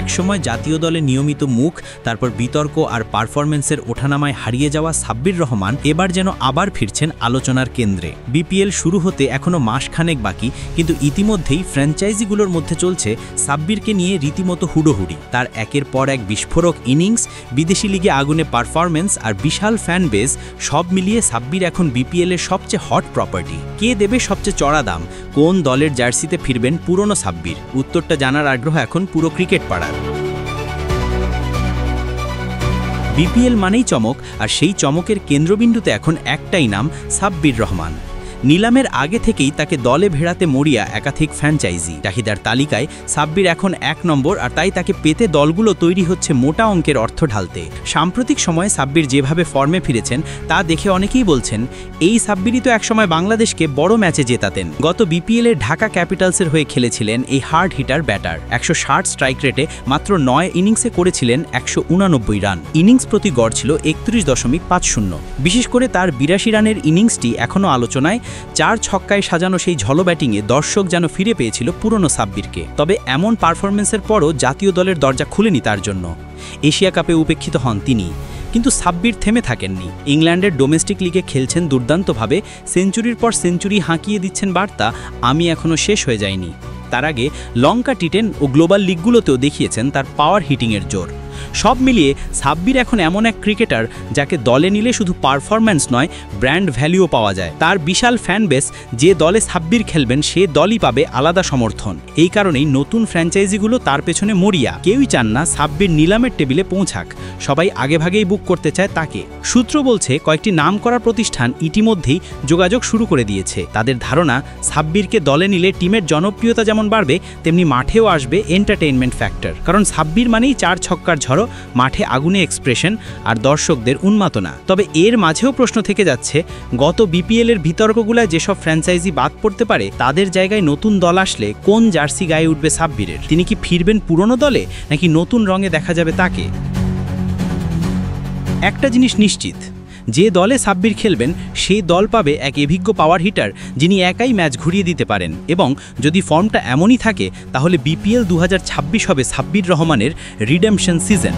একসময় জাতীয় দলে নিয়মিত মুখ, তারপর বিতর্ক আর পারফরম্যান্সের ওঠানামায় হারিয়ে যাওয়া সাব্বির রহমান এবার যেন আবার ফিরছেন আলোচনার কেন্দ্রে। বিপিএল শুরু হতে এখনও মাসখানেক বাকি, কিন্তু ইতিমধ্যেই ফ্র্যাঞ্চাইজিগুলোর মধ্যে চলছে সাব্বিরকে নিয়ে রীতিমতো হুড়োহুড়ি। তার একের পর এক বিস্ফোরক ইনিংস, বিদেশি লিগে আগুনে পারফরম্যান্স আর বিশাল ফ্যান বেস, সব মিলিয়ে সাব্বির এখন বিপিএলের সবচেয়ে হট প্রপার্টি। কে দেবে সবচেয়ে চড়া দাম? কোন দলের জার্সিতে ফিরবেন পুরনো সাব্বির? উত্তরটা জানার আগ্রহ এখন পুরো ক্রিকেট পাড়ার। বিপিএল মানেই চমক, আর সেই চমকের কেন্দ্রবিন্দুতে এখন একটাই নাম, সাব্বির রহমান। নিলামের আগে থেকেই তাকে দলে ভেড়াতে মরিয়া একাধিক ফ্র্যাঞ্চাইজি। চাহিদার তালিকায় সাব্বির এখন 1 নম্বর, আর তাই তাকে পেতে দলগুলো তৈরি হচ্ছে মোটা অঙ্কের অর্থ ঢালতে। সাম্প্রতিক সময়ে সাব্বির যেভাবে ফর্মে ফিরেছেন তা দেখে অনেকেই বলছেন, এই সাব্বিরই তো একসময় বাংলাদেশকে বড় ম্যাচে জেতাতেন। গত বিপিএলে ঢাকা ক্যাপিটালসের হয়ে খেলেছিলেন এই হার্ড হিটার ব্যাটার। 160 স্ট্রাইক রেটে মাত্র 9 ইনিংসে করেছিলেন 189 রান। ইনিংস প্রতি গড় ছিল 31.50। বিশেষ করে তার 82 রানের ইনিংসটি এখনও আলোচনায়। 4 ছক্কায় সাজানো সেই ঝলো ব্যাটিংয়ে দর্শক যেন ফিরে পেয়েছিল পুরনো সাব্বিরকে। তবে এমন পারফরম্যান্সের পরও জাতীয় দলের দরজা খুলেনি তার জন্য। এশিয়া কাপে উপেক্ষিত হন তিনি, কিন্তু সাব্বির থেমে থাকেননি। ইংল্যান্ডের ডোমেস্টিক লিগে খেলছেন দুর্দান্তভাবে, সেঞ্চুরির পর সেঞ্চুরি হাঁকিয়ে দিচ্ছেন বার্তা, আমি এখনও শেষ হয়ে যাইনি। তার আগে লঙ্কা টি10 ও গ্লোবাল লিগগুলোতেও দেখিয়েছেন তার পাওয়ার হিটিংয়ের জোর। সব মিলিয়ে সাব্বির এখন এমন এক ক্রিকেটার যাকে দলে নিলে শুধু পারফরম্যান্স নয়, ব্র্যান্ড ভ্যালুও পাওয়া যায়। তার বিশাল ফ্যান বেস, যে দলে সাব্বির খেলবেন সে দলই পাবে আলাদা সমর্থন। এই কারণেই নতুন ফ্র্যাঞ্চাইজিগুলো তার পেছনে মরিয়া। কেউই চান না সাব্বির নিলামের টেবিলে পৌঁছাক, সবাই আগেভাগেই বুক করতে চায় তাকে। সূত্র বলছে কয়েকটি নামকরা প্রতিষ্ঠান ইতিমধ্যেই যোগাযোগ শুরু করে দিয়েছে। তাদের ধারণা, সাব্বিরকে দলে নিলে টিমের জনপ্রিয়তা যেমন বাড়বে, তেমনি মাঠেও আসবে এন্টারটেইনমেন্ট ফ্যাক্টর। কারণ সাব্বির মানেই 4 ছক্কার ঝড়ো, মাঠে আগুনে এক্সপ্রেশন আর দর্শকদের উন্মাদনা। তবে এর মাঝেও প্রশ্ন থেকে যাচ্ছে, গত বিপিএলের বিতর্কগুলায় যেসব ফ্র্যাঞ্চাইজি বাদ পড়তে পারে, তাদের জায়গায় নতুন দল আসলে কোন জার্সি গায়ে উঠবে সাব্বিরের? তিনি কি ফিরবেন পুরনো দলে, নাকি নতুন রঙে দেখা যাবে তাকে? একটা জিনিস নিশ্চিত, যে দলে সাব্বির খেলবেন সেই দল পাবে এক অভিজ্ঞ পাওয়ার হিটার, যিনি একাই ম্যাচ ঘুরিয়ে দিতে পারেন। এবং যদি ফর্মটা এমনই থাকে, তাহলে বিপিএল 2026 হবে সাব্বির রহমানের রিডেম্পশন সিজন।